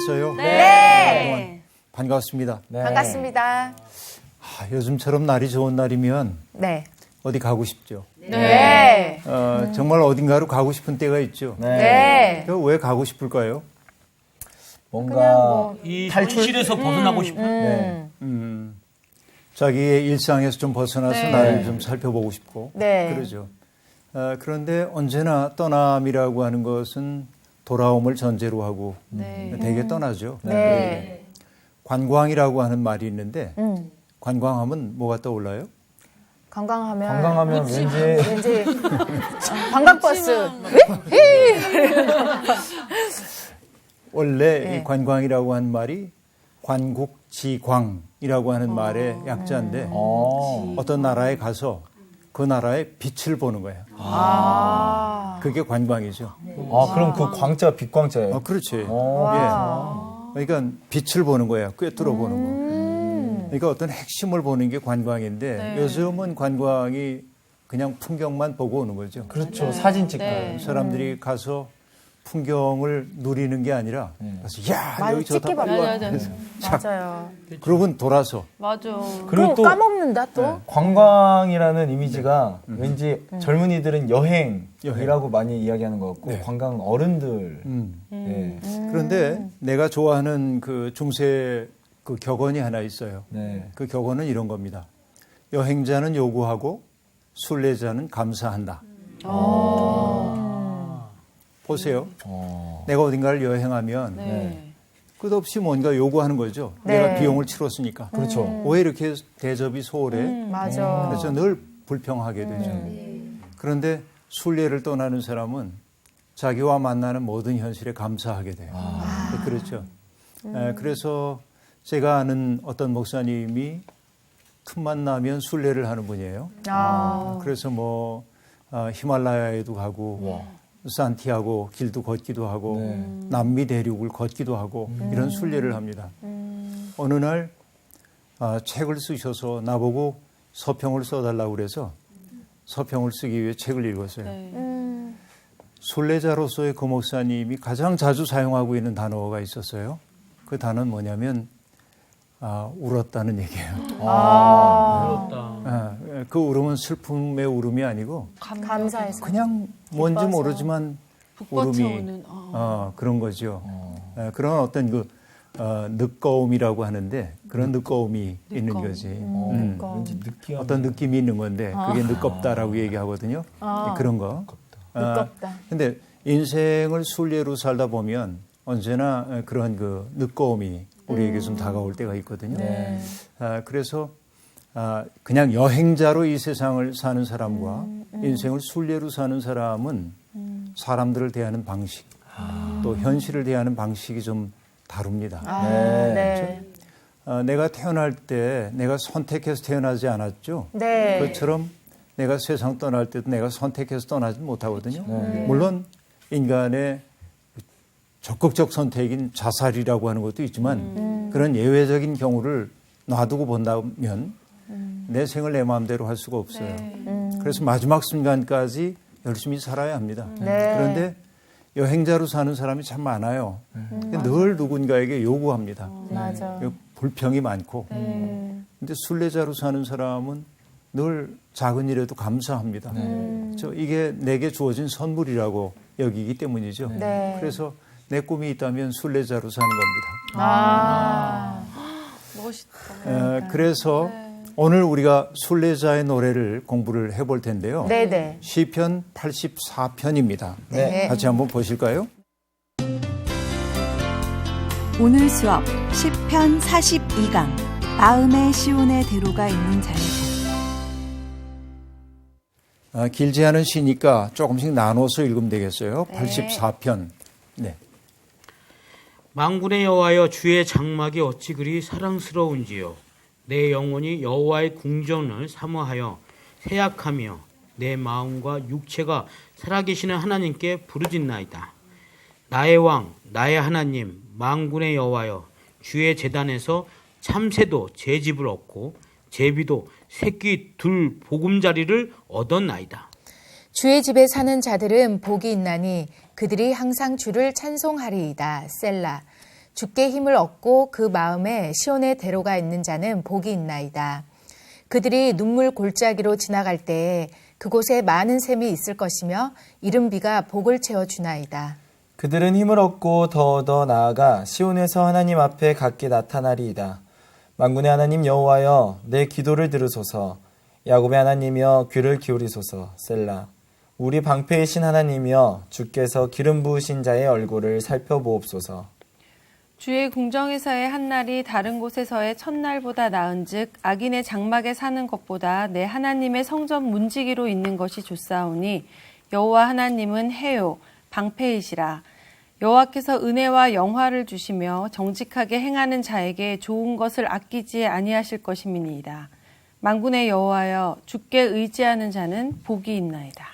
오셨어요? 네. 반갑습니다. 네. 반갑습니다. 요즘처럼 날이 좋은 날이면 네. 어디 가고 싶죠? 네. 정말 어딘가로 가고 싶은 때가 있죠. 네. 왜 가고 싶을까요? 뭔가 이 현실에서 벗어나고 싶은 자기의 일상에서 좀 벗어나서 나를 좀 살펴보고 싶고 네. 그러죠. 그런데 언제나 떠남이라고 하는 것은 돌아옴을 전제로 하고 되게 떠나죠. 네. 관광이라고 하는 말이 있는데 관광하면 뭐가 떠올라요? 관광하면 왠지 관광버스. 원래 이 관광이라고 하는 말이 관국지광이라고 하는 말의 약자인데 어떤 나라에 가서 그 나라의 빛을 보는 거예요. 그게 관광이죠. 그럼 그 광자가 빛광자예요? 그렇지. 예. 그러니까 빛을 보는 거예요. 꿰뚫어 보는 거. 그러니까 어떤 핵심을 보는 게 관광인데 요즘은 관광이 그냥 풍경만 보고 오는 거죠. 그렇죠. 사진 찍고. 사람들이 가서 풍경을 누리는 게 아니라 그래서 야 여기 좋다. 찍기 바빠요. 착. 맞아요. 그러고는 돌아서 맞아. 그리고 또 까먹는다 또. 관광이라는 이미지가 왠지 젊은이들은 여행이라고 많이 이야기하는 것 같고 관광은 어른들. 그런데 내가 좋아하는 그 중세 그 격언이 하나 있어요. 그 격언은 이런 겁니다. 여행자는 요구하고 순례자는 감사한다. 보세요. 내가 어딘가를 여행하면 끝없이 뭔가 요구하는 거죠. 내가 비용을 치렀으니까. 그렇죠. 왜 이렇게 대접이 소홀해? 맞아. 그래서 늘 불평하게 되죠. 그런데 순례를 떠나는 사람은 자기와 만나는 모든 현실에 감사하게 돼요. 그렇죠. 그래서 제가 아는 어떤 목사님이 틈만 나면 순례를 하는 분이에요. 그래서 뭐 히말라야에도 가고 산티아고 길도 걷기도 하고 남미 대륙을 걷기도 하고 이런 순례를 합니다. 어느 날 책을 쓰셔서 나보고 서평을 써달라고 그래서 서평을 쓰기 위해 책을 읽었어요. 순례자로서의 그 목사님이 가장 자주 사용하고 있는 단어가 있었어요. 그 단어는 뭐냐면 울었다는 얘기예요. 울었다. 그 울음은 슬픔의 울음이 아니고 감사해서. 그냥 뭔지 모르지만 울음이 오는, 그런 거죠. 그런 어떤 그 늦거움이라고 하는데 그런 늦거움이 있는 거지. 왠지 느끼한 어떤 느낌이 있는 건데 그게 늦겁다라고 얘기하거든요. 그런 거. 늦겁다. 근데 인생을 순례로 살다 보면 언제나 그런 그 늦거움이 우리에게 좀 다가올 때가 있거든요. 그래서 그냥 여행자로 이 세상을 사는 사람과 인생을 순례로 사는 사람은 사람들을 대하는 방식, 또 현실을 대하는 방식이 좀 다릅니다. 내가 태어날 때 내가 선택해서 태어나지 않았죠. 그것처럼 내가 세상 떠날 때도 내가 선택해서 떠나지 못하거든요. 물론 인간의 적극적 선택인 자살이라고 하는 것도 있지만 그런 예외적인 경우를 놔두고 본다면 내 생을 내 마음대로 할 수가 없어요. 그래서 마지막 순간까지 열심히 살아야 합니다. 그런데 여행자로 사는 사람이 참 많아요. 늘 누군가에게 요구합니다. 불평이 많고. 근데 순례자로 사는 사람은 늘 작은 일에도 감사합니다. 이게 내게 주어진 선물이라고 여기기 때문이죠. 그래서 내 꿈이 있다면 순례자로 사는 겁니다. 멋있다. 그래서 오늘 우리가 순례자의 노래를 공부를 해볼 텐데요. 시편 84편입니다. 같이 한번 보실까요? 오늘 수업 시편 42강 마음의 시온의 대로가 있는 자에게 길지 않은 시니까 조금씩 나눠서 읽으면 되겠어요. 84편. 네. 만군의 여호와여 주의 장막이 어찌 그리 사랑스러운지요. 내 영혼이 여호와의 궁전을 사모하여 세약하며 내 마음과 육체가 살아계시는 하나님께 부르짖나이다. 나의 왕 나의 하나님 만군의 여호와여 주의 제단에서 참새도 제 집을 얻고 제비도 새끼 둘 보금자리를 얻었나이다. 주의 집에 사는 자들은 복이 있나니 그들이 항상 주를 찬송하리이다. 셀라. 주께 힘을 얻고 그 마음에 시온의 대로가 있는 자는 복이 있나이다. 그들이 눈물 골짜기로 지나갈 때에 그곳에 많은 샘이 있을 것이며 이른 비가 복을 채워주나이다. 그들은 힘을 얻고 더 나아가 시온에서 하나님 앞에 각기 나타나리이다. 만군의 하나님 여호와여 내 기도를 들으소서. 야곱의 하나님이여 귀를 기울이소서. 셀라. 우리 방패이신 하나님이여 주께서 기름 부으신 자의 얼굴을 살펴보옵소서. 주의 궁정에서의 한날이 다른 곳에서의 첫날보다 나은즉 악인의 장막에 사는 것보다 내 하나님의 성전 문지기로 있는 것이 좋사오니 여호와 하나님은 해요 방패이시라. 여호와께서 은혜와 영화를 주시며 정직하게 행하는 자에게 좋은 것을 아끼지 아니하실 것임이니이다. 만군의 여호와여 주께 의지하는 자는 복이 있나이다.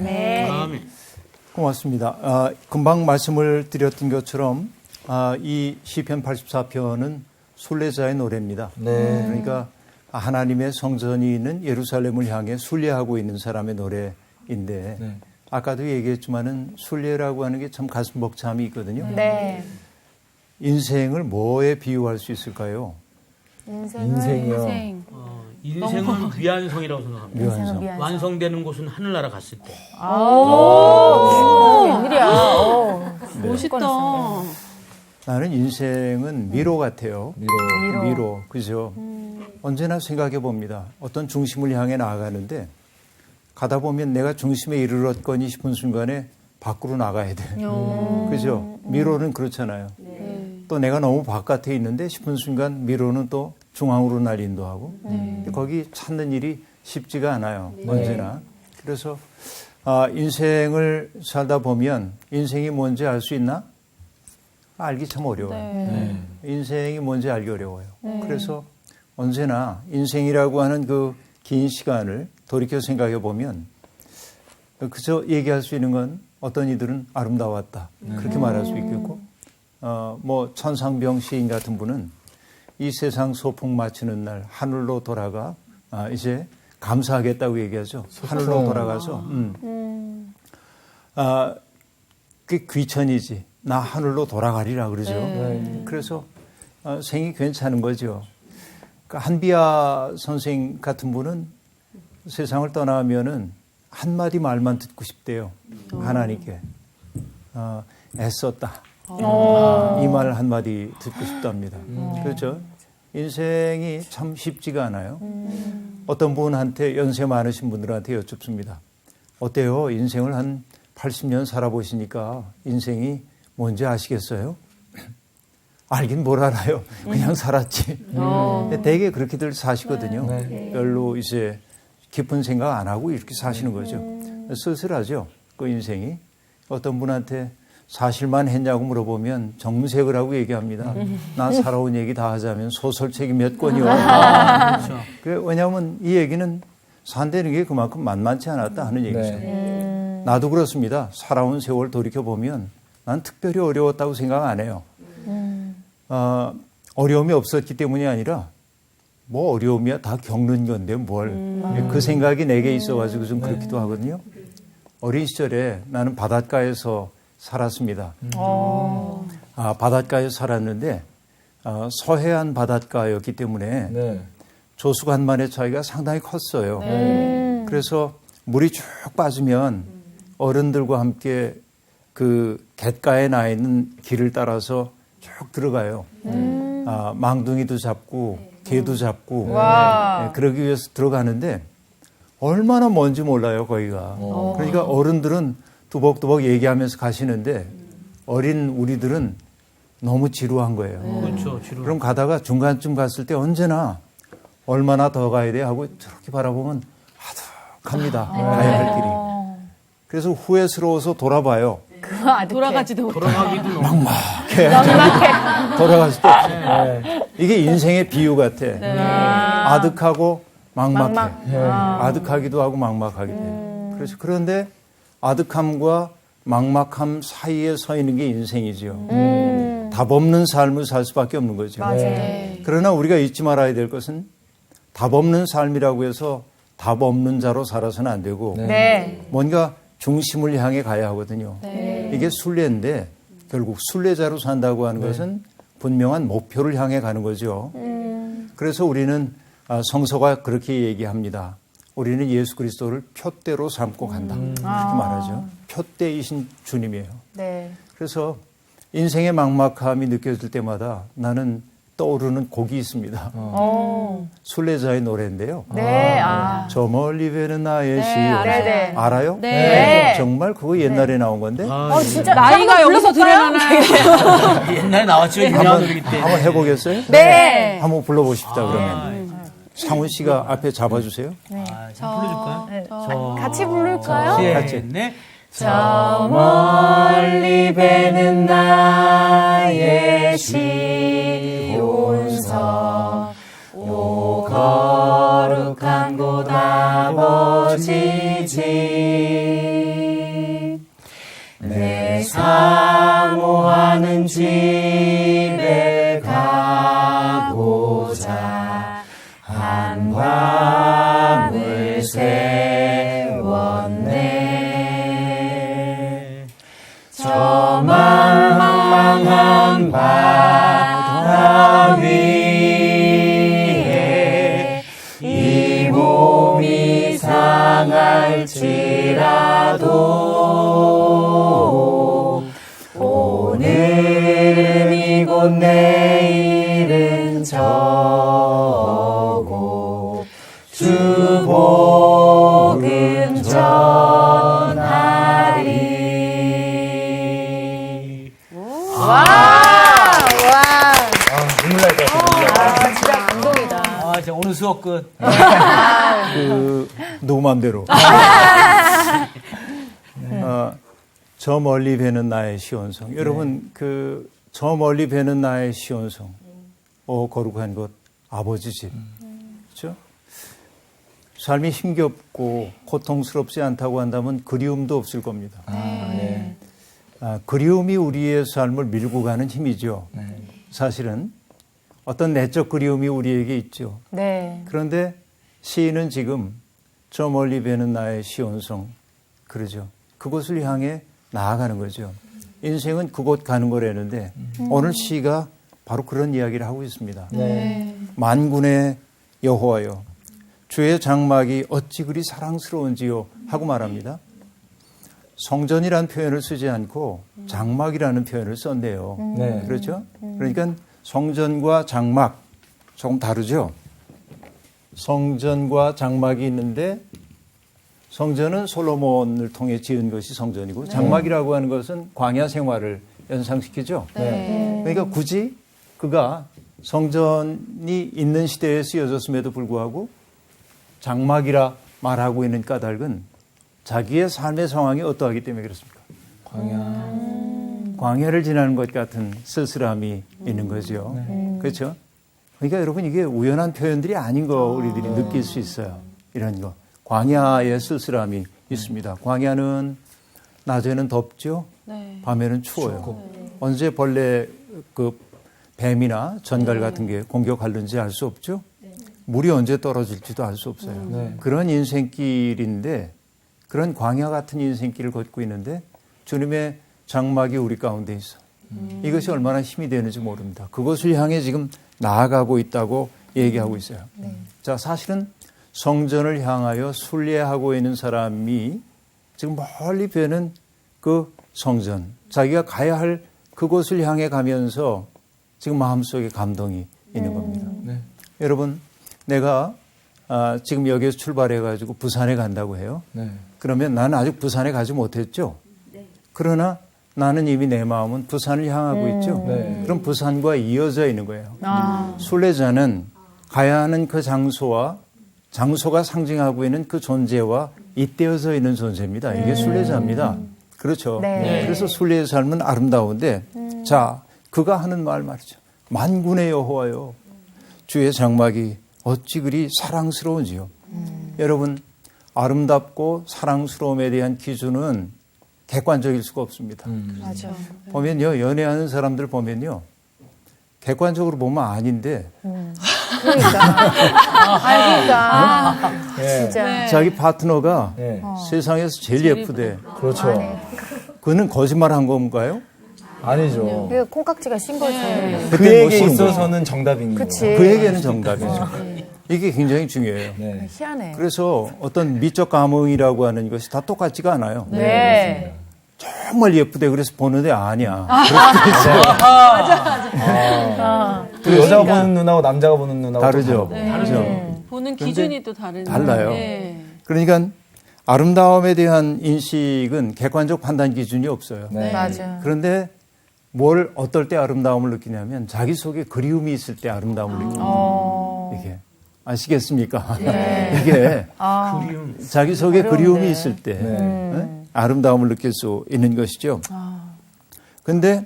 네. 아멘. 고맙습니다. 금방 말씀을 드렸던 것처럼 이 시편 84편은 순례자의 노래입니다. 네. 그러니까 하나님의 성전이 있는 예루살렘을 향해 순례하고 있는 사람의 노래인데 네. 아까도 얘기했지만은 순례라고 하는 게 참 가슴 벅참이 있거든요. 네. 인생을 뭐에 비유할 수 있을까요? 인생이요. 인생은 미완성이라고 생각합니다. 미완성. 완성되는 곳은 하늘나라 갔을 때. 웬일이야. 멋있다. 나는 인생은 미로 같아요. 미로. 그죠? 언제나 생각해 봅니다. 어떤 중심을 향해 나아가는데 가다 보면 내가 중심에 이르렀거니 싶은 순간에 밖으로 나가야 돼. 그죠? 미로는 그렇잖아요. 또 내가 너무 바깥에 있는데 싶은 순간 미로는 또 중앙으로 날 인도하고 거기 찾는 일이 쉽지가 않아요. 언제나. 그래서 인생을 살다 보면 인생이 뭔지 알 수 있나? 알기 참 어려워요. 인생이 뭔지 알기 어려워요. 그래서 언제나 인생이라고 하는 그 긴 시간을 돌이켜 생각해 보면 그저 얘기할 수 있는 건 어떤 이들은 아름다웠다. 그렇게 말할 수 있겠고 뭐 천상병 시인 같은 분은 이 세상 소풍 마치는 날 하늘로 돌아가 이제 감사하겠다고 얘기하죠. 하늘로 돌아가서 그게 귀천이지. 나 하늘로 돌아가리라 그러죠. 그래서 생이 괜찮은 거죠. 그러니까 한비아 선생 같은 분은 세상을 떠나면은 한마디 말만 듣고 싶대요. 하나님께. 애썼다. 이 말 한마디 듣고 싶답니다. 그렇죠? 인생이 참 쉽지가 않아요. 어떤 분한테 연세 많으신 분들한테 여쭙습니다. 어때요? 인생을 한 80년 살아보시니까 인생이 뭔지 아시겠어요? 알긴 뭘 알아요. 그냥 살았지. 되게 그렇게들 사시거든요. 별로 이제 깊은 생각 안 하고 이렇게 사시는 거죠. 쓸쓸하죠. 그 인생이. 어떤 분한테 사실만 했냐고 물어보면 정색을 하고 얘기합니다. 나 살아온 얘기 다 하자면 소설책이 몇 권이요. 그렇죠. 왜냐하면 이 얘기는 산다는 게 그만큼 만만치 않았다 하는 얘기죠. 나도 그렇습니다. 살아온 세월 돌이켜보면 난 특별히 어려웠다고 생각 안 해요. 어려움이 없었기 때문이 아니라 뭐 어려움이야 다 겪는 건데 뭘. 그 생각이 내게 있어가지고 좀 그렇기도 하거든요. 어린 시절에 나는 바닷가에서 살았습니다. 바닷가에 살았는데 서해안 바닷가였기 때문에 조수간만의 차이가 상당히 컸어요. 그래서 물이 쭉 빠지면 어른들과 함께 그 갯가에 나 있는 길을 따라서 쭉 들어가요. 망둥이도 잡고 개도 잡고 그러기 위해서 들어가는데 얼마나 먼지 몰라요 거기가. 그러니까 어른들은 두벅두벅 얘기하면서 가시는데 어린 우리들은 너무 지루한 거예요. 그렇죠. 지루. 그럼 가다가 중간쯤 갔을 때 언제나 얼마나 더 가야 돼 하고 저렇게 바라보면 아득합니다. 가야 할 길이. 그래서 후회스러워서 돌아봐요. 돌아가기도 막막해. 돌아갈 수도 없어. 이게 인생의 비유 같아. 아득하고 막막해. 아득하기도 하고 막막하기도 해. 그래서 그런데 아득함과 막막함 사이에 서 있는 게 인생이죠. 답 없는 삶을 살 수밖에 없는 거죠. 그러나 우리가 잊지 말아야 될 것은 답 없는 삶이라고 해서 답 없는 자로 살아서는 안 되고 뭔가 중심을 향해 가야 하거든요. 이게 순례인데 결국 순례자로 산다고 하는 것은 분명한 목표를 향해 가는 거죠. 그래서 우리는 성서가 그렇게 얘기합니다. 우리는 예수 그리스도를 표대로 삼고 간다. 그렇게 말하죠. 표대이신 주님이에요. 네. 그래서 인생의 막막함이 느껴질 때마다 나는 떠오르는 곡이 있습니다. 순례자의 노래인데요. 네. 저 멀리 배는 나의 시. 네. 알아요? 네. 정말 그거 옛날에 나온 건데. 진짜 나이가 여기서 들어나나요? 옛날에 나왔죠. 유명한 노래기 때문에. 한번 해보겠어요? 네. 한번 불러보십시다. 그러면 상훈 씨가 앞에 잡아주세요. 불러줄까요? 같이 부를까요? 같이. 네. 저 멀리 배는 나의 시온성 오 거룩한 곳 아버지 집 내 사모하는 집에 가고자 한 밤을 세웠네 저 망망한 바다 위에 이 몸이 상할지라도 오늘은 이곳 내일은 저곳 주 복음 전하리 눈물 날 것 같아요. 진짜 감동이다. 진짜 오늘 수업 끝. 누구 맘대로. 저 멀리 배는 나의 시온성. 여러분, 저 멀리 배는 나의 시온성. 거룩한 곳, 아버지 집. 그렇죠? 삶이 힘겹고 고통스럽지 않다고 한다면 그리움도 없을 겁니다. 그리움이 우리의 삶을 밀고 가는 힘이죠. 사실은 어떤 내적 그리움이 우리에게 있죠. 네. 그런데 시인은 지금 저 멀리 배는 나의 시온성 그러죠. 그곳을 향해 나아가는 거죠. 인생은 그곳 가는 거라는데 오늘 시가 바로 그런 이야기를 하고 있습니다. 만군의 여호와여 주의 장막이 어찌 그리 사랑스러운지요 하고 말합니다. 성전이라는 표현을 쓰지 않고 장막이라는 표현을 썼네요. 그렇죠? 그러니까 성전과 장막 조금 다르죠. 성전과 장막이 있는데 성전은 솔로몬을 통해 지은 것이 성전이고 장막이라고 하는 것은 광야 생활을 연상시키죠. 그러니까 굳이 그가 성전이 있는 시대에 쓰여졌음에도 불구하고 장막이라 말하고 있는 까닭은 자기의 삶의 상황이 어떠하기 때문에 그렇습니까? 광야를 지나는 것 같은 쓸쓸함이 있는 거죠. 그렇죠? 그러니까 여러분 이게 우연한 표현들이 아닌 거 우리들이 느낄 수 있어요. 이런 거. 광야의 쓸쓸함이 있습니다. 광야는 낮에는 덥죠. 밤에는 추워요. 언제 벌레 뱀이나 전갈 같은 게 공격하는지 알 수 없죠. 물이 언제 떨어질지도 알 수 없어요. 그런 인생길인데 그런 광야 같은 인생길을 걷고 있는데 주님의 장막이 우리 가운데 있어. 이것이 얼마나 힘이 되는지 모릅니다. 그것을 향해 지금 나아가고 있다고 얘기하고 있어요. 자, 사실은 성전을 향하여 순례하고 있는 사람이 지금 멀리 뵈는 그 성전, 자기가 가야 할 그곳을 향해 가면서 지금 마음속에 감동이 있는 겁니다. 여러분, 내가 지금 여기에서 출발해가지고 부산에 간다고 해요. 그러면 나는 아직 부산에 가지 못했죠. 그러나 나는 이미 내 마음은 부산을 향하고 있죠. 그럼 부산과 이어져 있는 거예요. 순례자는 가야 하는 그 장소가 상징하고 있는 그 존재와 잇대어져 있는 존재입니다. 이게 순례자입니다. 그렇죠. 그래서 순례의 삶은 아름다운데 자, 그가 하는 말 말이죠. 만군의 여호와여 주의 장막이 어찌 그리 사랑스러운지요. 여러분, 아름답고 사랑스러움에 대한 기준은 객관적일 수가 없습니다. 맞아. 보면요, 연애하는 사람들 보면요, 객관적으로 보면 아닌데, 그러니까. 진짜. 자기 파트너가 세상에서 제일 예쁘대. 그렇죠. 그는 거짓말 한 건가요? 아니죠. 그 콩깍지가 신 거지. 그에게 있어서는 정답인 거예요. 그치. 그에게는 정답이죠. 이게 굉장히 중요해요. 네. 희한해. 그래서 어떤 미적 감흥이라고 하는 것이 다 똑같지가 않아요. 네. 정말 예쁘대 그래서 보는데 아니야. 그 여자가 보는 눈하고 남자가 보는 눈하고 다르죠. 또 그죠? 보는 기준이 또 다른. 달라요. 네. 그러니까 아름다움에 대한 인식은 객관적 판단 기준이 없어요. 네. 맞아. 그런데 뭘 어떨 때 아름다움을 느끼냐면 자기 속에 그리움이 있을 때 아름다움을 느낍니다. 이게 아시겠습니까? 이게 그리움. 자기 속에 그리움이 있을 때 아름다움을 느낄 수 있는 것이죠. 그런데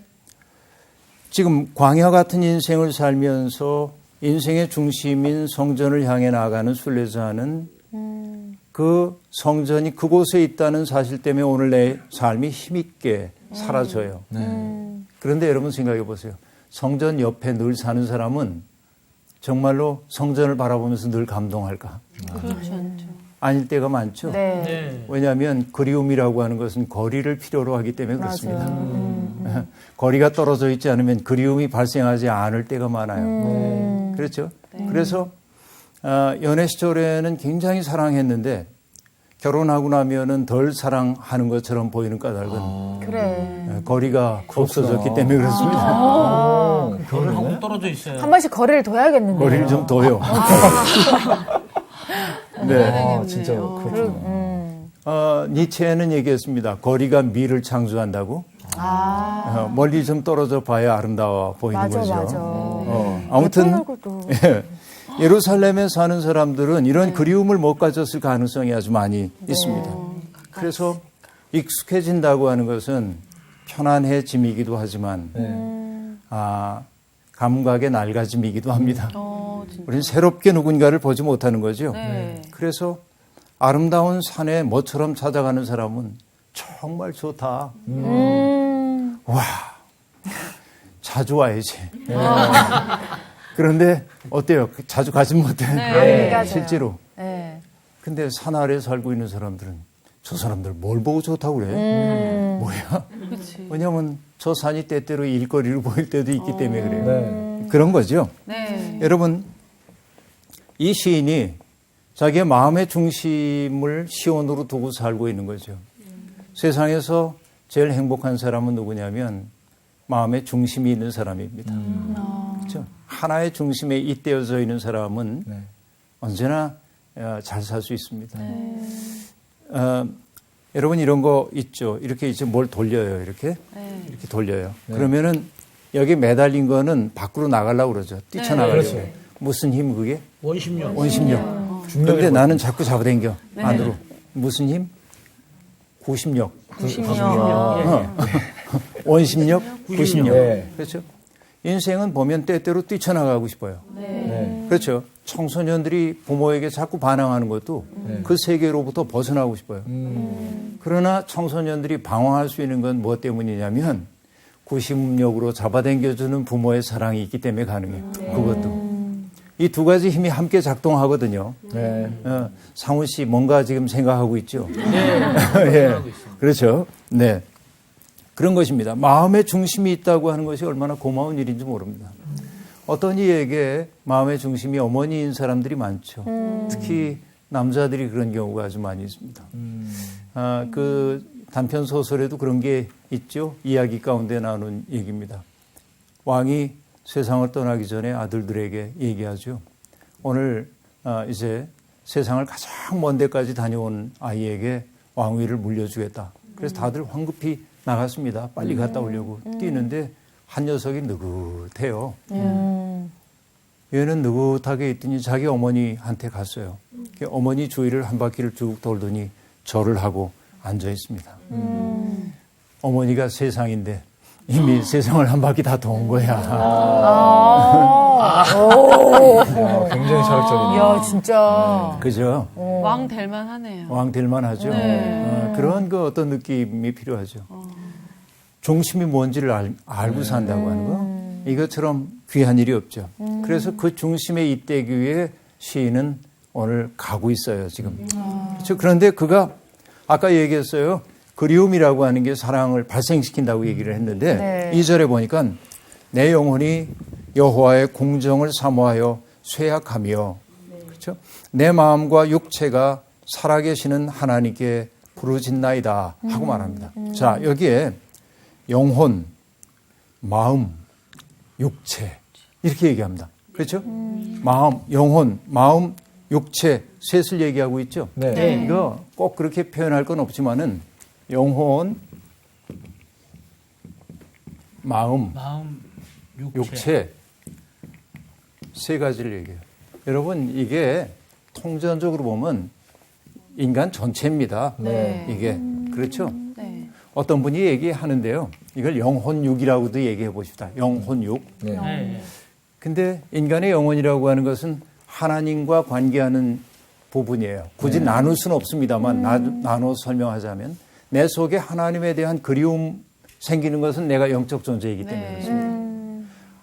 지금 광야 같은 인생을 살면서 인생의 중심인 성전을 향해 나아가는 순례자는 그 성전이 그곳에 있다는 사실 때문에 오늘 내 삶이 힘있게 사라져요. 그런데 여러분 생각해 보세요. 성전 옆에 늘 사는 사람은 정말로 성전을 바라보면서 늘 감동할까? 그렇지 않죠. 아닐 때가 많죠. 네. 왜냐하면 그리움이라고 하는 것은 거리를 필요로 하기 때문에 그렇습니다. 거리가 떨어져 있지 않으면 그리움이 발생하지 않을 때가 많아요. 그렇죠? 그래서 연애 시절에는 굉장히 사랑했는데 결혼하고 나면은 덜 사랑하는 것처럼 보이는 까닭은 그래. 거리가 없어졌기 때문에 그렇습니다. 결혼하고 떨어져 있어요. 한 번씩 거리를 둬야겠는데. 거리를 좀 둬요. 네. 진짜 그렇군요. 니체는 얘기했습니다. 거리가 미를 창조한다고. 멀리 좀 떨어져 봐야 아름다워 보이는 맞아, 거죠. 맞아. 아무튼 얼굴도. 예루살렘에 사는 사람들은 이런 그리움을 못 가졌을 가능성이 아주 많이 있습니다. 그래서 익숙해진다고 하는 것은 편안해짐이기도 하지만 감각의 낡아짐이기도 합니다. 우리는 새롭게 누군가를 보지 못하는 거죠. 네. 그래서 아름다운 산에 모처럼 찾아가는 사람은 정말 좋다. 와, 자주 와야지. 그런데 어때요? 자주 가진 못해. 네. 실제로. 네. 근데 산 아래에 살고 있는 사람들은 저 사람들 뭘 보고 좋다고 그래? 뭐야? 왜냐하면 저 산이 때때로 일거리로 보일 때도 있기 때문에 그래요. 네. 그런 거죠. 네. 여러분, 이 시인이 자기의 마음의 중심을 시온으로 두고 살고 있는 거죠. 세상에서 제일 행복한 사람은 누구냐면 마음의 중심이 있는 사람입니다. 그렇죠? 하나의 중심에 잇대어져 있는 사람은 언제나 잘 살 수 있습니다. 여러분 이런 거 있죠. 이렇게 이제 뭘 돌려요. 이렇게 이렇게 돌려요. 그러면은 여기 매달린 거는 밖으로 나가려고 그러죠. 뛰쳐나가려고. 무슨 힘 그게? 원심력. 원심력. 그런데 나는 자꾸 잡아당겨 안으로. 무슨 힘? 구심력. 원심력, 구심력. 그렇죠? 인생은 보면 때때로 뛰쳐나가고 싶어요. 그렇죠? 청소년들이 부모에게 자꾸 반항하는 것도 그 세계로부터 벗어나고 싶어요. 그러나 청소년들이 방황할 수 있는 건 무엇 때문이냐면 구심력으로 잡아당겨주는 부모의 사랑이 있기 때문에 가능해요. 그것도. 이 두 가지 힘이 함께 작동하거든요. 상훈 씨 뭔가 지금 생각하고 있죠? 네. 예. 그렇죠. 네. 그런 것입니다. 마음의 중심이 있다고 하는 것이 얼마나 고마운 일인지 모릅니다. 어떤 이에게 마음의 중심이 어머니인 사람들이 많죠. 특히 남자들이 그런 경우가 아주 많이 있습니다. 그 단편 소설에도 그런 게 있죠. 이야기 가운데 나오는 얘기입니다. 왕이 세상을 떠나기 전에 아들들에게 얘기하죠. 오늘 이제 세상을 가장 먼 데까지 다녀온 아이에게 왕위를 물려주겠다. 그래서 다들 황급히 나갔습니다. 빨리 갔다 오려고 뛰는데 한 녀석이 느긋해요. 얘는 느긋하게 있더니 자기 어머니한테 갔어요. 어머니 주위를 한 바퀴를 쭉 돌더니 절을 하고 앉아 있습니다. 어머니가 세상인데 이미 세상을 한 바퀴 다 돈 거야. 굉장히 철학적이네요. 이야, 진짜. 그죠? 왕 될만 하네요. 왕 될만 하죠. 그런 그 어떤 느낌이 필요하죠. 중심이 뭔지를 알고 산다고 하는 거. 이것처럼 귀한 일이 없죠. 그래서 그 중심에 잇대기 위해 시인은 오늘 가고 있어요, 지금. 그렇죠? 그런데 그가 아까 얘기했어요. 그리움이라고 하는 게 사랑을 발생시킨다고 얘기를 했는데 네. 2절에 보니까 내 영혼이 여호와의 공정을 사모하여 쇠약하며 그렇죠? 내 마음과 육체가 살아계시는 하나님께 부르짖나이다 하고 말합니다. 자, 여기에 영혼, 마음, 육체 이렇게 얘기합니다. 그렇죠? 마음, 영혼, 마음, 육체 셋을 얘기하고 있죠. 네. 이거 꼭 그렇게 표현할 건 없지만은 영혼, 마음, 육체 세 가지를 얘기해요. 여러분 이게 통전적으로 보면 인간 전체입니다. 네. 이게 그렇죠. 네. 어떤 분이 얘기하는데요. 이걸 영혼육이라고도 얘기해 보십시다. 영혼육. 네. 근데 인간의 영혼이라고 하는 것은 하나님과 관계하는 부분이에요. 굳이 나눌 수는 없습니다만 나눠 설명하자면 내 속에 하나님에 대한 그리움 생기는 것은 내가 영적 존재이기 때문에 그렇습니다.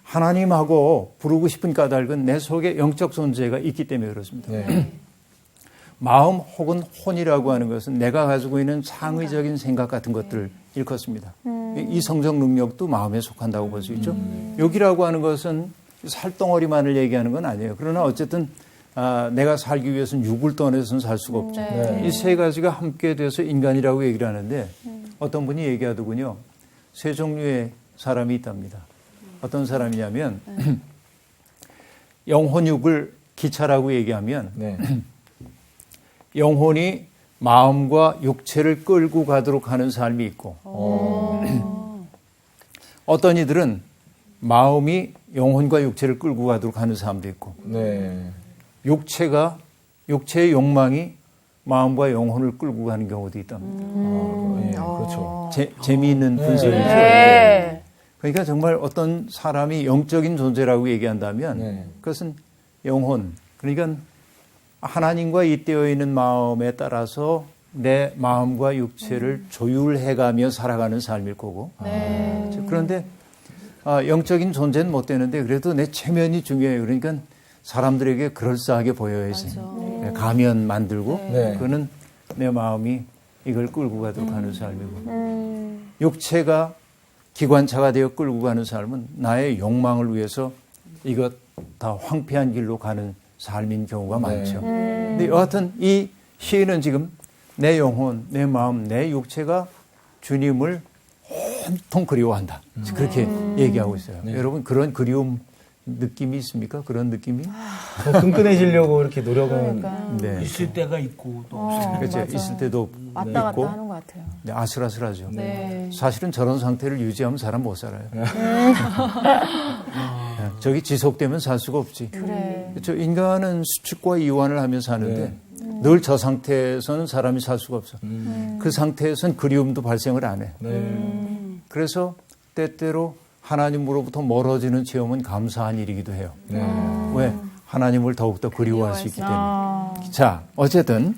하나님하고 부르고 싶은 까닭은 내 속에 영적 존재가 있기 때문에 그렇습니다. 네. 마음 혹은 혼이라고 하는 것은 내가 가지고 있는 창의적인 생각 같은 것들을 일컫습니다. 이 성적 능력도 마음에 속한다고 볼 수 있죠. 육이라고 하는 것은 살덩어리만을 얘기하는 건 아니에요. 그러나 어쨌든 내가 살기 위해서는 육을 떠나서는 살 수가 없죠. 네. 이 세 가지가 함께 돼서 인간이라고 얘기를 하는데 어떤 분이 얘기하더군요. 세 종류의 사람이 있답니다. 어떤 사람이냐면 영혼육을 기차라고 얘기하면 네. 영혼이 마음과 육체를 끌고 가도록 하는 삶이 있고 어떤 이들은 마음이 영혼과 육체를 끌고 가도록 하는 사람도 있고 네. 육체의 욕망이 마음과 영혼을 끌고 가는 경우도 있답니다. 네. 그렇죠. 재미있는 분석이죠. 네. 그러니까 정말 어떤 사람이 영적인 존재라고 얘기한다면 네. 그것은 영혼, 그러니까 하나님과 잇대어 있는 마음에 따라서 내 마음과 육체를 조율해가며 살아가는 삶일 거고 그런데 영적인 존재는 못 되는데 그래도 내 체면이 중요해요. 그러니까 사람들에게 그럴싸하게 보여야지. 가면 만들고 네. 그거는 내 마음이 이걸 끌고 가도록 하는 삶이고 육체가 기관차가 되어 끌고 가는 삶은 나의 욕망을 위해서 이것 다 황폐한 길로 가는 삶인 경우가 많죠. 근데 여하튼 이 시인은 지금 내 영혼, 내 마음, 내 육체가 주님을 온통 그리워한다. 그렇게 얘기하고 있어요. 여러분 그런 그리움 느낌이 있습니까? 그런 느낌이? 더 끈끈해지려고 이렇게 노력은 네. 있을 때가 있고 또 없을 그렇죠. 맞아. 있을 때도 왔다 갔다 있고 하는 것 같아요. 네, 아슬아슬하죠. 네. 사실은 저런 상태를 유지하면 사람 못 살아요. 저기 지속되면 살 수가 없지. 그래. 그렇죠. 인간은 수축과 이완을 하며 사는데 늘 저 상태에서는 사람이 살 수가 없어. 그 상태에서는 그리움도 발생을 안 해. 그래서 때때로 하나님으로부터 멀어지는 체험은 감사한 일이기도 해요. 왜? 하나님을 더욱더 그리워할 수 있기 때문에. 자, 어쨌든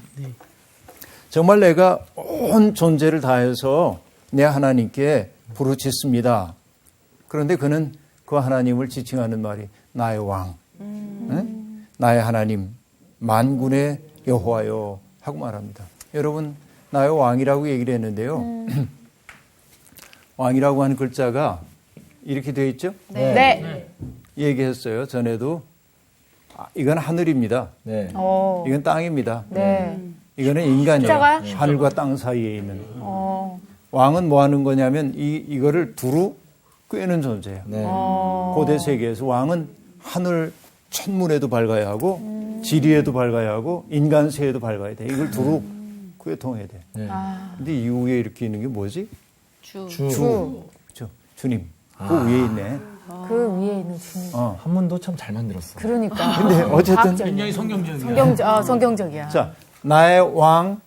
정말 내가 온 존재를 다해서 내 하나님께 부르짖습니다. 그런데 그는 그 하나님을 지칭하는 말이 나의 왕, 나의 하나님, 만군의 여호와여 하고 말합니다. 여러분, 나의 왕이라고 얘기를 했는데요. 왕이라고 하는 글자가 이렇게 되어 있죠? 네. 얘기했어요. 전에도. 이건 하늘입니다. 네. 이건 땅입니다. 네. 이거는 인간이에요. 숫자가? 하늘과 땅 사이에 있는. 왕은 뭐 하는 거냐면 이거를 두루 꿰는 존재예요. 네. 고대 세계에서 왕은 하늘 천문에도 밝아야 하고 지리에도 밝아야 하고 인간세에도 밝아야 돼. 이걸 두루 꿰통해야 돼. 네. 근데 이 위에 이렇게 있는 게 뭐지? 주. 그렇죠. 주님. 그 위에 있네. 그 위에 있는 주님. 한문도 참 잘 만들었어. 그러니까. 근데 어쨌든 굉장히 성경적이야. 성경적이야. 자, 나의 왕,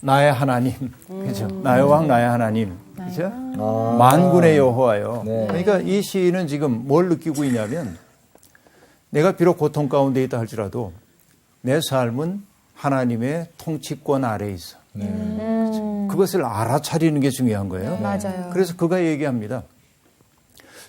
나의 하나님. 그렇죠. 나의 왕, 나의 하나님. 그렇죠? 만군의 여호와요. 네. 그러니까 이 시인은 지금 뭘 느끼고 있냐면 내가 비록 고통 가운데 있다 할지라도 내 삶은 하나님의 통치권 아래에 있어. 그것을 알아차리는 게 중요한 거예요. 맞아요. 그래서 그가 얘기합니다.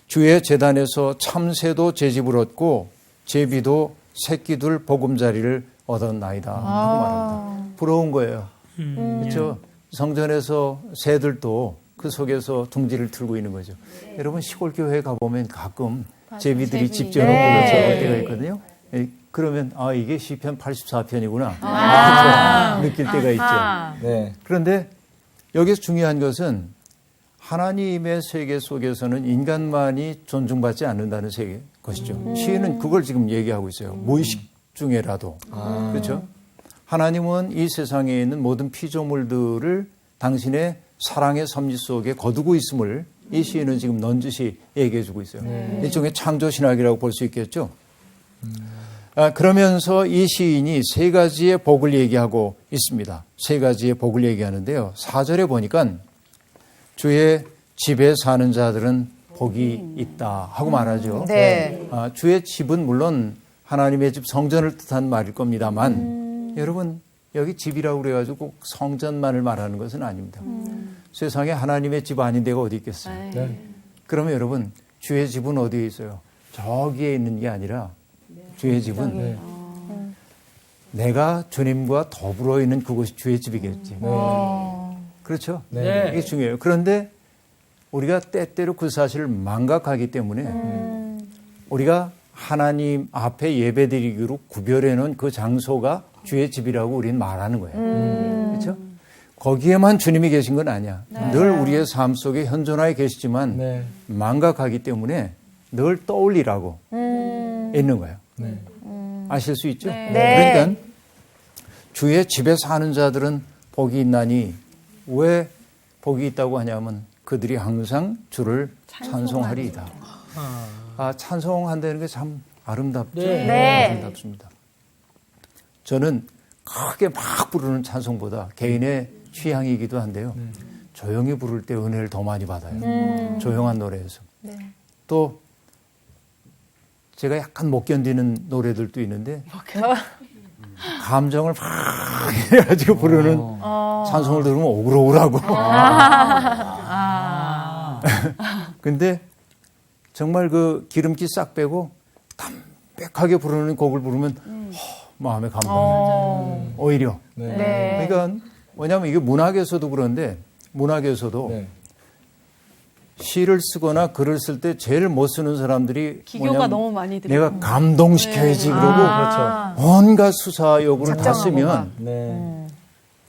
주의 제단에서 참새도 제집을 얻고 제비도 새끼들 보금자리를 얻었나이다 하고 말합니다. 부러운 거예요. 그렇죠? 성전에서 새들도 그 속에서 둥지를 틀고 있는 거죠. 여러분 시골 교회 가보면 가끔 제비들이 집 지어놓고 그럴 때가 있거든요. 그러면 이게 시편 84편이구나 느낄 때가 있죠. 네. 그런데 여기서 중요한 것은 하나님의 세계 속에서는 인간만이 존중받지 않는다는 것이죠. 시인은 그걸 지금 얘기하고 있어요. 무의식 중에라도. 그렇죠? 하나님은 이 세상에 있는 모든 피조물들을 당신의 사랑의 섭리 속에 거두고 있음을 이 시인은 지금 넌지시 얘기해 주고 있어요. 일종의 창조신학이라고 볼 수 있겠죠. 그러면서 이 시인이 세 가지의 복을 얘기하고 있습니다. 세 가지의 복을 얘기하는데요. 4절에 보니까 주의 집에 사는 자들은 복이 있다 하고 말하죠. 네. 주의 집은 물론 하나님의 집 성전을 뜻하는 말일 겁니다만 여러분 여기 집이라고 그래가지고 꼭 성전만을 말하는 것은 아닙니다. 세상에 하나님의 집 아닌 데가 어디 있겠어요. 네. 그러면 여러분 주의 집은 어디에 있어요? 저기에 있는 게 아니라 주의 집은 내가 주님과 더불어 있는 그곳이 주의 집이겠지. 그렇죠? 네. 이게 중요해요. 그런데 우리가 때때로 그 사실을 망각하기 때문에 우리가 하나님 앞에 예배드리기로 구별해 놓은 그 장소가 주의 집이라고 우리는 말하는 거예요. 그렇죠? 거기에만 주님이 계신 건 아니야. 늘 우리의 삶 속에 현존하에 계시지만 망각하기 때문에 늘 떠올리라고 있는 거예요. 아실 수 있죠? 그러니까 주의 집에 사는 자들은 복이 있나니 왜 복이 있다고 하냐면 그들이 항상 주를 찬송하리이다. 찬송한다는 게 참 아름답죠? 아름답습니다. 저는 크게 막 부르는 찬송보다 개인의 취향이기도 한데요. 조용히 부를 때 은혜를 더 많이 받아요. 조용한 노래에서. 또 제가 약간 못 견디는 노래들도 있는데 감정을 막 해가지고 부르는 찬송을 들으면 오글오글하고. 근데 정말 그 기름기 싹 빼고 담백하게 부르는 곡을 부르면 마음에 감동이 오히려. 그러니까 왜냐하면 이게 문학에서도 그런데 문학에서도 시를 쓰거나 글을 쓸 때 제일 못 쓰는 사람들이 기교가 너무 많이 들어요. 내가 감동시켜야지 그러고 그렇죠. 온갖 수사욕을 다 쓰면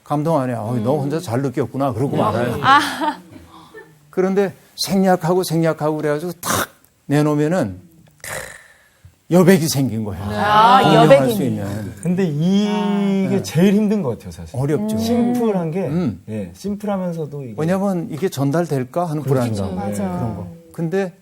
감동 안 해. 너 혼자 잘 느꼈구나 그러고 말아요. 그런데 생략하고 그래가지고 탁 내놓으면은 여백이 생긴 거예요. 공명할 수 있는. 근데 이게 제일 힘든 것 같아요, 사실. 어렵죠. 심플한 게, 심플하면서도 이게. 왜냐면 이게 전달될까 하는 불안감. 그런 거. 근데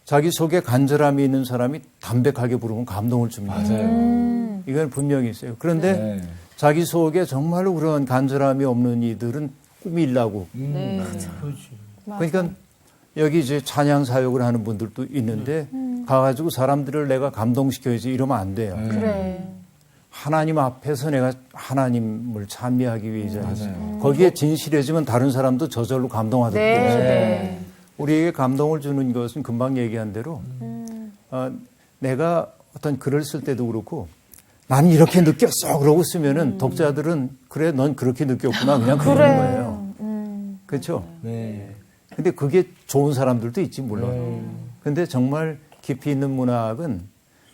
자기 속에 간절함이 있는 사람이 담백하게 부르면 감동을 줍니다. 맞아요. 이건 분명히 있어요. 그런데 자기 속에 정말로 그런 간절함이 없는 이들은 꾸밀라고. 그러니까 여기 이제 찬양 사역을 하는 분들도 있는데 가가지고 사람들을 내가 감동시켜야지 이러면 안 돼요. 그래. 하나님 앞에서 내가 하나님을 찬미하기 위해서 거기에 진실해지면 다른 사람도 저절로 감동하듯이 우리에게 감동을 주는 것은 금방 얘기한 대로 내가 어떤 글을 쓸 때도 그렇고 나는 이렇게 느꼈어 그러고 쓰면은 독자들은 그래 넌 그렇게 느꼈구나 그냥 그러는 거예요. 그렇죠? 근데 그게 좋은 사람들도 있지 물론. 근데 정말 깊이 있는 문학은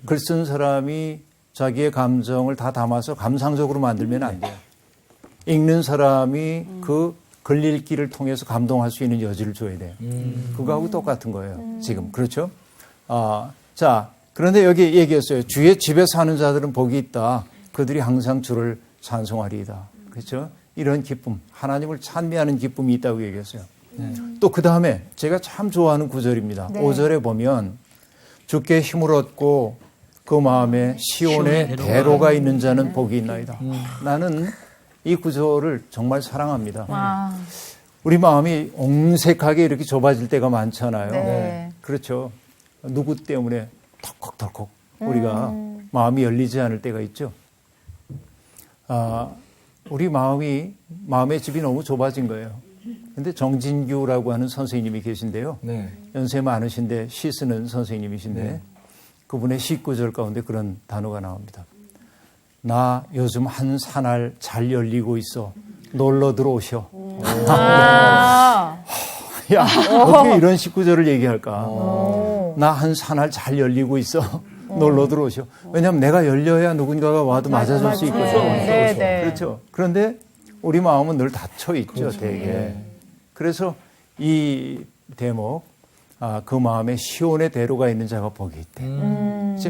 글 쓴 사람이 자기의 감정을 다 담아서 감상적으로 만들면 안 돼요. 읽는 사람이 그 글 읽기를 통해서 감동할 수 있는 여지를 줘야 돼요. 그거하고 똑같은 거예요. 지금. 그렇죠? 자, 그런데 여기 얘기했어요. 주의 집에 사는 자들은 복이 있다. 그들이 항상 주를 찬송하리이다. 그렇죠? 이런 기쁨, 하나님을 찬미하는 기쁨이 있다고 얘기했어요. 또 그 다음에 제가 참 좋아하는 구절입니다. 5절에 보면 주께 힘을 얻고 그 마음에 시온에 대로가 있는 자는 복이 있나이다. 나는 이 구절을 정말 사랑합니다. 우리 마음이 옹색하게 이렇게 좁아질 때가 많잖아요. 그렇죠. 누구 때문에 덜컥덜컥 우리가 마음이 열리지 않을 때가 있죠. 우리 마음의 집이 너무 좁아진 거예요. 근데 정진규라고 하는 선생님이 계신데요. 연세 많으신데 시 쓰는 선생님이신데 그분의 시 구절 가운데 그런 단어가 나옵니다. 나 요즘 한 산알 잘 열리고 있어. 놀러 들어오셔. 야, 어떻게 이런 19절을 얘기할까? 나 한 산알 잘 열리고 있어. 놀러 들어오셔. 왜냐하면 내가 열려야 누군가가 와도 맞아줄 수 있거든요. 그렇죠. 그런데 우리 마음은 늘 닫혀 있죠, 되게. 그래서 이 대목, 그 마음에 시온의 대로가 있는 자가 복이 있대.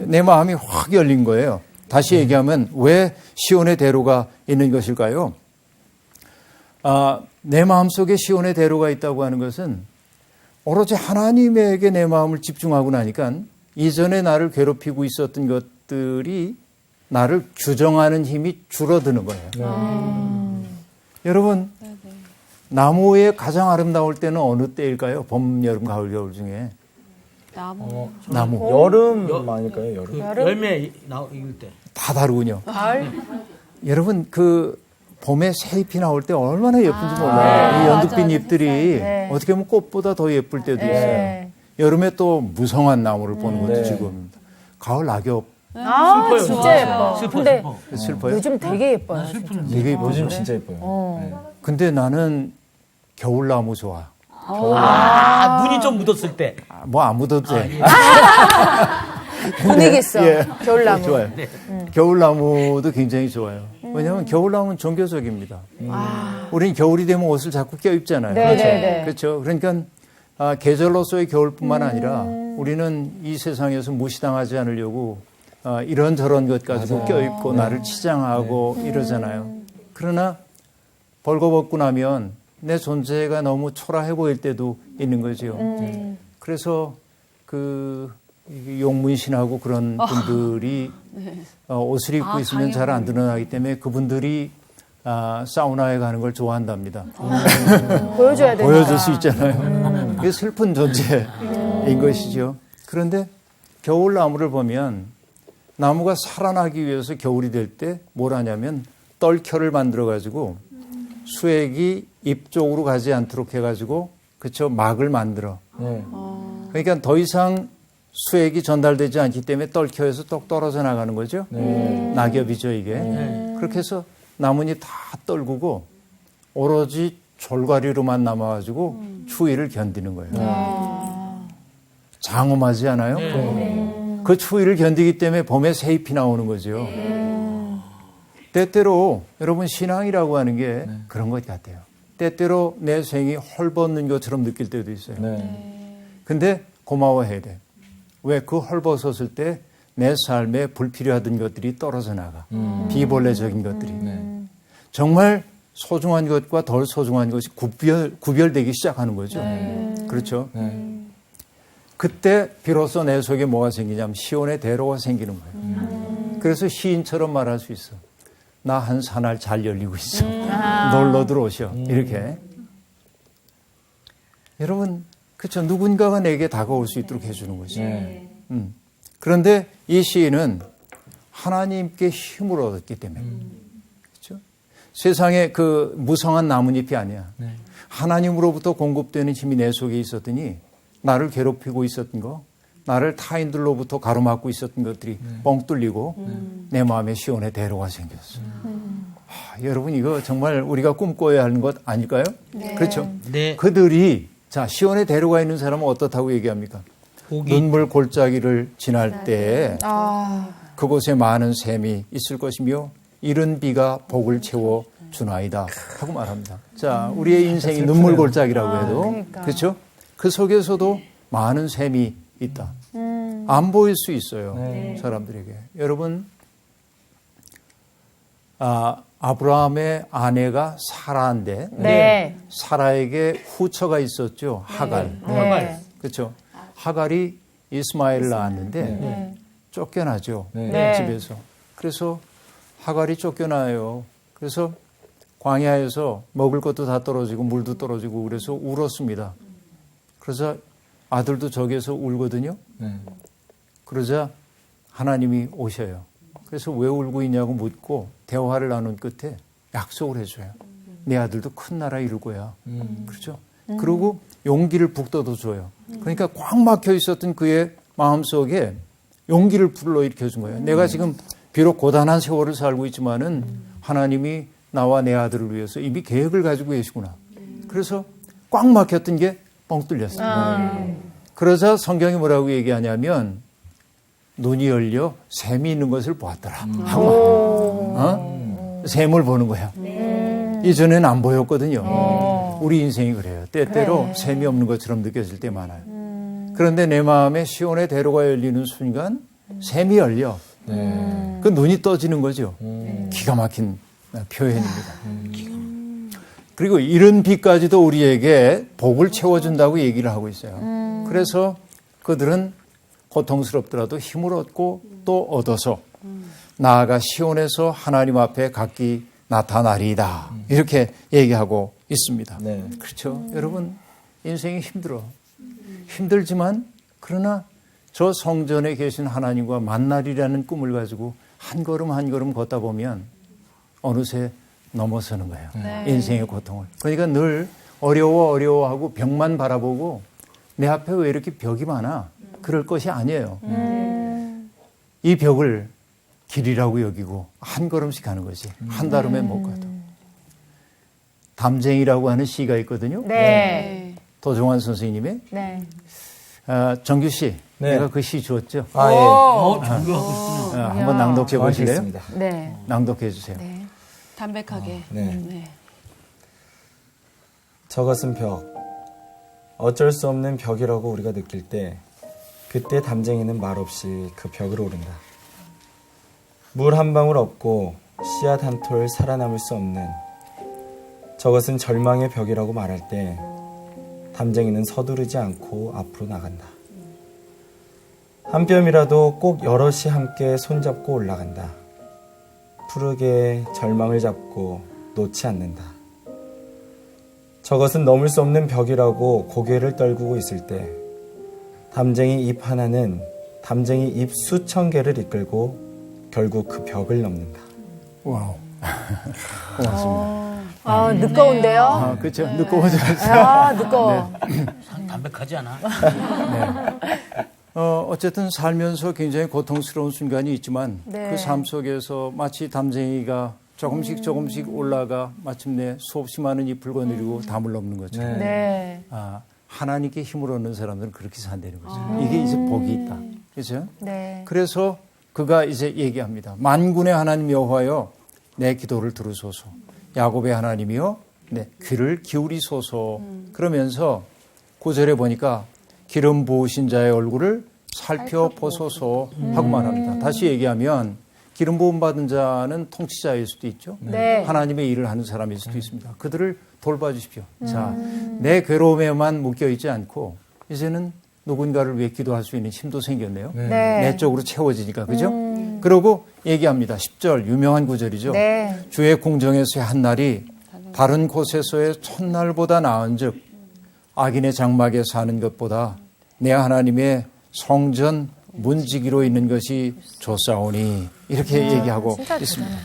내 마음이 확 열린 거예요. 다시 얘기하면 왜 시온의 대로가 있는 것일까요? 내 마음속에 시온의 대로가 있다고 하는 것은 오로지 하나님에게 내 마음을 집중하고 나니까 이전에 나를 괴롭히고 있었던 것들이 나를 규정하는 힘이 줄어드는 거예요. 여러분, 나무의 가장 아름다울 때는 어느 때일까요? 봄, 여름, 가을, 겨울 중에. 나무. 여름 아닐까요? 여름. 열매 익을 때. 다 다르군요. 여러분, 봄에 새잎이 나올 때 얼마나 예쁜지 몰라요. 이 연두빛 잎들이 어떻게 보면 꽃보다 더 예쁠 때도 있어요. 여름에 또 무성한 나무를 보는 것도 즐거웁니다. 가을 낙엽. 진짜 예뻐. 근데 슬퍼요? 요즘 되게 예뻐요. 되게 예뻐요. 요즘 진짜 예뻐요. 근데 나는 겨울나무 좋아. 눈이 좀 묻었을 때. 뭐 안 묻어도 돼. 분위기 있어. 겨울나무. 좋아요. 겨울나무도 굉장히 좋아요. 왜냐하면 겨울나무는 종교적입니다. 우리는 겨울이 되면 옷을 자꾸 껴입잖아요. 그렇죠. 그러니까 계절로서의 겨울뿐만 아니라 우리는 이 세상에서 무시당하지 않으려고 이런저런 것 가지고 껴입고 나를 치장하고 이러잖아요. 그러나 벌거벗고 나면 내 존재가 너무 초라해 보일 때도 있는 거죠. 그래서 용문신하고 그런 분들이 옷을 입고 있으면 잘 안 드러나기 때문에 그분들이 사우나에 가는 걸 좋아한답니다. 보여줘야 되니까. 보여줄 수 있잖아요. 그게 슬픈 존재인 것이죠. 그런데 겨울나무를 보면 나무가 살아나기 위해서 겨울이 될 때 뭘 하냐면 떨켜를 만들어가지고 수액이 잎 쪽으로 가지 않도록 해가지고 그쵸 막을 만들어. 그러니까 더 이상 수액이 전달되지 않기 때문에 떨켜에서 똑 떨어져 나가는 거죠. 낙엽이죠 이게. 그렇게 해서 나뭇잎 다 떨구고 오로지 졸가리로만 남아가지고 추위를 견디는 거예요. 장엄하지 않아요? 그 추위를 견디기 때문에 봄에 새잎이 나오는 거죠. 때때로 여러분 신앙이라고 하는 게 그런 것 같아요. 때때로 내 생이 헐벗는 것처럼 느낄 때도 있어요. 근데 고마워해야 돼. 왜? 그 헐벗었을 때 내 삶에 불필요하던 것들이 떨어져 나가. 비본래적인 것들이. 정말 소중한 것과 덜 소중한 것이 구별되기 시작하는 거죠. 그렇죠? 그때 비로소 내 속에 뭐가 생기냐면 시온의 대로가 생기는 거예요. 그래서 시인처럼 말할 수 있어. 나 한 산알 잘 열리고 있어. 놀러 들어오셔. 이렇게. 여러분, 그렇죠. 누군가가 내게 다가올 수 있도록 해주는 거죠. 그런데 이 시인은 하나님께 힘을 얻었기 때문에. 그렇죠? 세상에 그 무성한 나뭇잎이 아니야. 하나님으로부터 공급되는 힘이 내 속에 있었더니 나를 괴롭히고 있었던 거, 나를 타인들로부터 가로막고 있었던 것들이 뻥 뚫리고 내 마음에 시온의 대로가 생겼어. 여러분 이거 정말 우리가 꿈꿔야 하는 것 아닐까요? 그렇죠? 그들이 자 시온의 대로가 있는 사람은 어떻다고 얘기합니까? 눈물 골짜기를 지날 때 그곳에 많은 샘이 있을 것이며 이른 비가 복을 채워 주나이다 하고 말합니다. 자 우리의 인생이 눈물 골짜기라고 해도 그렇죠? 그 속에서도 많은 샘이 있다. 안 보일 수 있어요. 사람들에게. 여러분 아브라함의 아내가 사라인데 사라에게 후처가 있었죠. 하갈. 그렇죠. 하갈이 이스마엘을 낳았는데 쫓겨나죠. 집에서. 그래서 하갈이 쫓겨나요. 그래서 광야에서 먹을 것도 다 떨어지고 물도 떨어지고 그래서 울었습니다. 그래서 아들도 저기에서 울거든요. 그러자 하나님이 오셔요. 그래서 왜 울고 있냐고 묻고 대화를 나눈 끝에 약속을 해줘요. 내 아들도 큰 나라 이룰 거야. 그렇죠? 그리고 용기를 북돋아줘요. 그러니까 꽉 막혀 있었던 그의 마음속에 용기를 불러일으켜 준 거예요. 내가 지금 비록 고단한 세월을 살고 있지만은 하나님이 나와 내 아들을 위해서 이미 계획을 가지고 계시구나. 그래서 꽉 막혔던 게 뻥 뚫렸어요. 그러자 성경이 뭐라고 얘기하냐면 눈이 열려 샘이 있는 것을 보았더라 하고 샘을 보는 거야. 이전에는 안 보였거든요. 우리 인생이 그래요. 때때로 샘이 없는 것처럼 느껴질 때 많아요. 그런데 내 마음에 시온의 대로가 열리는 순간 샘이 열려. 그 눈이 떠지는 거죠. 기가 막힌 표현입니다. 그리고 이런 빛까지도 우리에게 복을 채워준다고 얘기를 하고 있어요. 그래서 그들은 고통스럽더라도 힘을 얻고 또 얻어서 나아가 시온에서 하나님 앞에 각기 나타나리이다. 이렇게 얘기하고 있습니다. 네. 그렇죠. 여러분 인생이 힘들어. 힘들지만 그러나 저 성전에 계신 하나님과 만나리라는 꿈을 가지고 한 걸음 한 걸음 걷다 보면 어느새 넘어서는 거예요. 인생의 고통을. 그러니까 늘 어려워하고 벽만 바라보고 내 앞에 왜 이렇게 벽이 많아? 그럴 것이 아니에요. 이 벽을 길이라고 여기고 한 걸음씩 가는 거지. 한 달음에 못 가도. 담쟁이라고 하는 시가 있거든요. 네. 도종환 선생님의. 네. 정규 씨, 네. 내가 그 시 줬죠? 아, 예. 정교하고 있구나. 한번 낭독해 보실래요? 좋아하시겠습니다. 네. 낭독해 주세요. 네. 담백하게. 네. 저것은 벽. 어쩔 수 없는 벽이라고 우리가 느낄 때 그때 담쟁이는 말없이 그 벽을 오른다. 물 한 방울 없고 씨앗 한 톨 살아남을 수 없는 저것은 절망의 벽이라고 말할 때 담쟁이는 서두르지 않고 앞으로 나간다. 한 뼘이라도 꼭 여럿이 함께 손잡고 올라간다. 푸르게 절망을 잡고 놓지 않는다. 저것은 넘을 수 없는 벽이라고 고개를 떨구고 있을 때 담쟁이 입 하나는 담쟁이 입 수천 개를 이끌고 결국 그 벽을 넘는다. 와우. 고맙습니다. 늦거운데요? 그렇죠. 늦고 오셨어요. 늦거워. 담백하지 않아? 어쨌든 살면서 굉장히 고통스러운 순간이 있지만 네. 그 삶 속에서 마치 담쟁이가 조금씩 올라가 마침내 수없이 많은 잎을 거느리고 담을 넘는 거죠. 네. 네. 하나님께 힘을 얻는 사람들은 그렇게 산다는 거죠. 이게 이제 복이 있다. 그렇죠? 네. 그래서 그가 이제 얘기합니다. 만군의 하나님 여호와여 내 기도를 들으소서. 야곱의 하나님이여 내 귀를 기울이소서. 그러면서 9절에 보니까 기름 부으신 자의 얼굴을 살펴보소서 하고 말합니다. 다시 얘기하면 기름 부음 받은 자는 통치자일 수도 있죠. 네. 하나님의 일을 하는 사람일 수도 있습니다. 그들을 돌봐주십시오. 자, 내 괴로움에만 묶여있지 않고 이제는 누군가를 위해 기도할 수 있는 힘도 생겼네요. 네. 내 쪽으로 채워지니까. 그죠? 그러고 얘기합니다. 10절 유명한 구절이죠. 네. 주의 궁정에서의 한 날이 다른 곳에서의 첫날보다 나은 즉 악인의 장막에 사는 것보다 내 하나님의 성전 문지기로 있는 것이 좋사오니 이렇게 얘기하고 있습니다.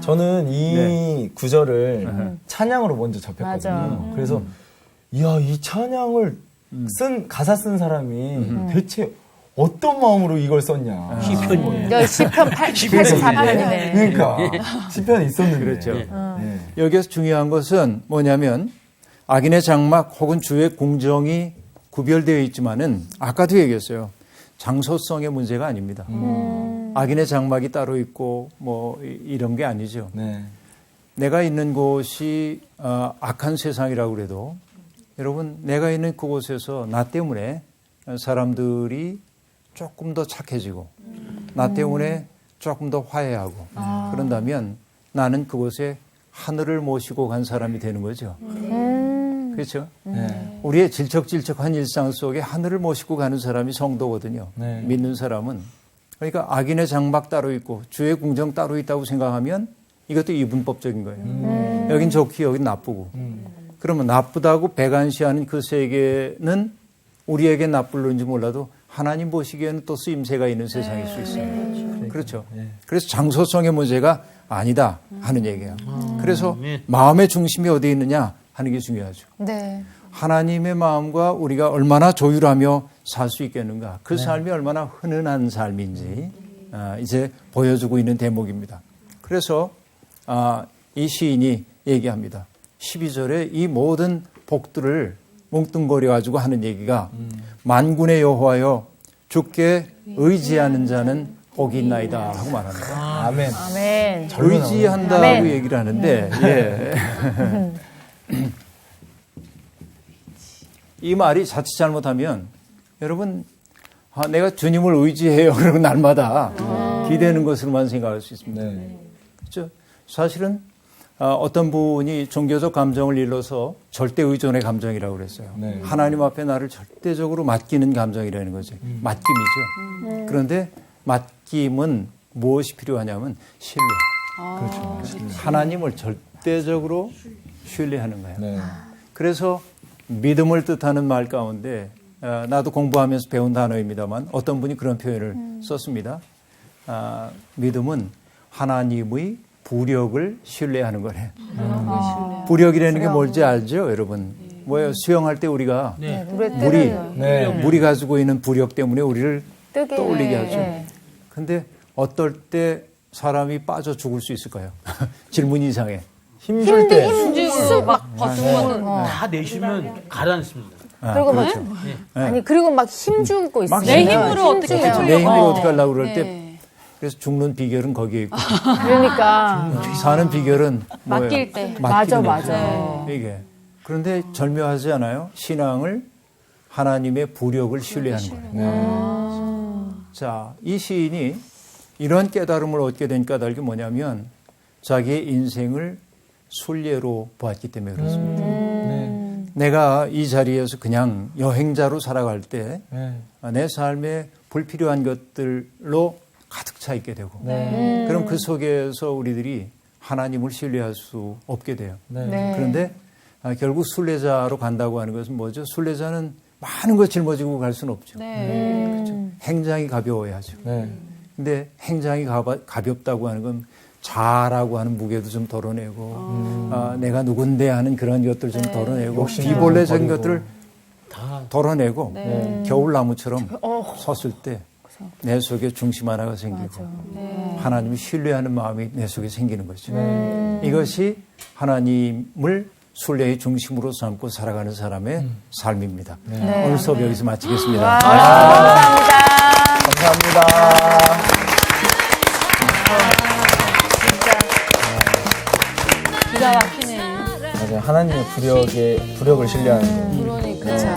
저는 이 네. 구절을 찬양으로 먼저 접했거든요. 맞아. 그래서 이 찬양을 가사 쓴 사람이 대체 어떤 마음으로 이걸 썼냐. 시편이에요. 시편 84편이네. 그러니까 시편이 있었는데. 그렇죠. 네. 여기서 중요한 것은 뭐냐면 악인의 장막 혹은 주의 궁정이 구별되어 있지만은 아까도 얘기했어요. 장소성의 문제가 아닙니다. 악인의 장막이 따로 있고 뭐 이런 게 아니죠. 네. 내가 있는 곳이 악한 세상이라고 그래도 여러분 내가 있는 그곳에서 나 때문에 사람들이 조금 더 착해지고 나 때문에 조금 더 화해하고 그런다면 나는 그곳에 하늘을 모시고 간 사람이 되는 거죠. 그렇죠? 네. 우리의 질척질척한 일상 속에 하늘을 모시고 가는 사람이 성도거든요. 네. 믿는 사람은. 그러니까 악인의 장막 따로 있고 주의 궁정 따로 있다고 생각하면 이것도 이분법적인 거예요. 여긴 좋고 여긴 나쁘고. 그러면 나쁘다고 배관시하는 그 세계는 우리에게 나쁠는지 몰라도 하나님 보시기에는 또 쓰임새가 있는 세상일 수 있어요. 그렇죠. 그래서 장소성의 문제가 아니다 하는 얘기예요. 그래서 마음의 중심이 어디에 있느냐 하는 게 중요하죠. 네. 하나님의 마음과 우리가 얼마나 조율하며 살 수 있겠는가. 그 삶이 얼마나 흔한 삶인지 이제 보여주고 있는 대목입니다. 그래서 이 시인이 얘기합니다. 12절에 이 모든 복들을 뭉뚱거려 가지고 하는 얘기가 만군의 여호와여 주께 의지하는 자는 복이 있나이다 하고 말합니다. 아멘. 아멘. 의지한다고 아멘. 얘기를 하는데 예. 이 말이 자칫 잘못하면 여러분 내가 주님을 의지해요. 그러고 날마다 기대는 것으로만 생각할 수 있습니다. 네. 그렇죠? 사실은 어떤 분이 종교적 감정을 일러서 절대 의존의 감정이라고 그랬어요. 네. 하나님 앞에 나를 절대적으로 맡기는 감정이라는 거죠. 맡김이죠. 그런데 맡김은 무엇이 필요하냐면 신뢰. 그렇죠. 하나님을 절대적으로 신뢰하는 거예요. 네. 그래서 믿음을 뜻하는 말 가운데 나도 공부하면서 배운 단어입니다만 어떤 분이 그런 표현을 썼습니다. 믿음은 하나님의 부력을 신뢰하는 거래. 부력이라는 게 뭔지 알죠, 여러분? 뭐예요? 수영할 때 우리가 물이 가지고 있는 부력 때문에 우리를 떠올리게 하죠. 근데 어떨 때 사람이 빠져 죽을 수 있을까요? 질문 이상해. 힘줄 때. 힘주고 막 버티고 다 내쉬면 가라앉습니다. 그리고 막 아니 그리고 막 힘주고 있어요. 내 힘으로 어떻게 그렇죠. 내 힘으로 어떻게 하려고 그럴 때 네. 그래서 죽는 비결은 거기에 있고 그러니까 사는 비결은 뭐예요? 맡길 때. 맞아. 이게 그런데 절묘하지 않아요? 신앙을 하나님의 부력을 신뢰하는 거예요. 자, 이 시인이 이런 깨달음을 얻게 된 까닭이 뭐냐면 자기의 인생을 순례로 보았기 때문에 그렇습니다. 내가 이 자리에서 그냥 여행자로 살아갈 때 내 삶에 불필요한 것들로 가득 차 있게 되고 그럼 그 속에서 우리들이 하나님을 신뢰할 수 없게 돼요. 그런데 결국 순례자로 간다고 하는 것은 뭐죠? 순례자는 많은 걸 짊어지고 갈 수는 없죠. 그렇죠? 행장이 가벼워야죠. 근데 행장이 가볍다고 하는 건 자라고 하는 무게도 좀 덜어내고 내가 누군데 하는 그런 것들 좀 덜어내고 비본래적인 것들을 다 덜어내고 겨울나무처럼 섰을 때 내 속에 중심 하나가 생기고 하나님을 신뢰하는 마음이 내 속에 생기는 거죠. 이것이 하나님을 순례의 중심으로 삼고 살아가는 사람의 삶입니다. 오늘 수업 여기서 마치겠습니다. 감사합니다. 기가 막히네. 맞아요. 하나님의 부력을 신뢰하는 거. 그러니까.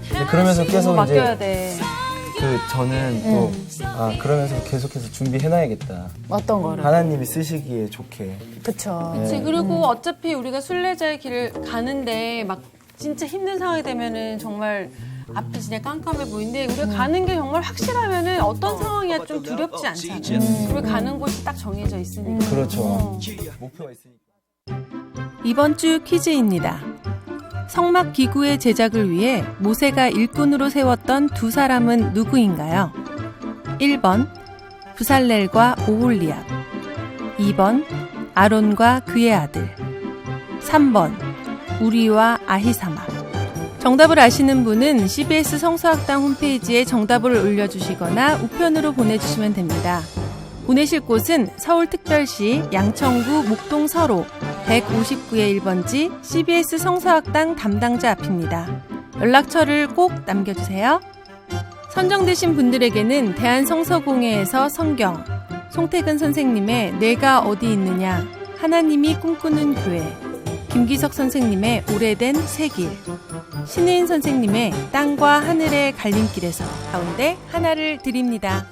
근데 그러면서 계속 맡겨야 이제 돼. 저는 또 그러면서 계속해서 준비해놔야겠다. 어떤 거를? 하나님이 쓰시기에 좋게. 그렇죠. 그치. 그리고 어차피 우리가 순례자의 길을 가는데 막 진짜 힘든 상황이 되면은 정말 앞이 진짜 깜깜해 보이는데 우리가 가는 게 정말 확실하면은 어떤 상황이야 좀 두렵지 않잖아. 우리 가는 곳이 딱 정해져 있으니까. 그렇죠. 목표가 있으니까. 이번 주 퀴즈입니다. 성막 기구의 제작을 위해 모세가 일꾼으로 세웠던 두 사람은 누구인가요? 1번 부살렐과 오홀리압, 2번 아론과 그의 아들, 3번 우리와 아히사막. 정답을 아시는 분은 CBS 성서학당 홈페이지에 정답을 올려주시거나 우편으로 보내주시면 됩니다. 보내실 곳은 서울특별시 양천구 목동 서로 159의 1번지 CBS 성서학당 담당자 앞입니다. 연락처를 꼭 남겨주세요. 선정되신 분들에게는 대한성서공회에서 성경, 송태근 선생님의 내가 어디 있느냐, 하나님이 꿈꾸는 교회, 김기석 선생님의 오래된 새길, 신혜인 선생님의 땅과 하늘의 갈림길에서 가운데 하나를 드립니다.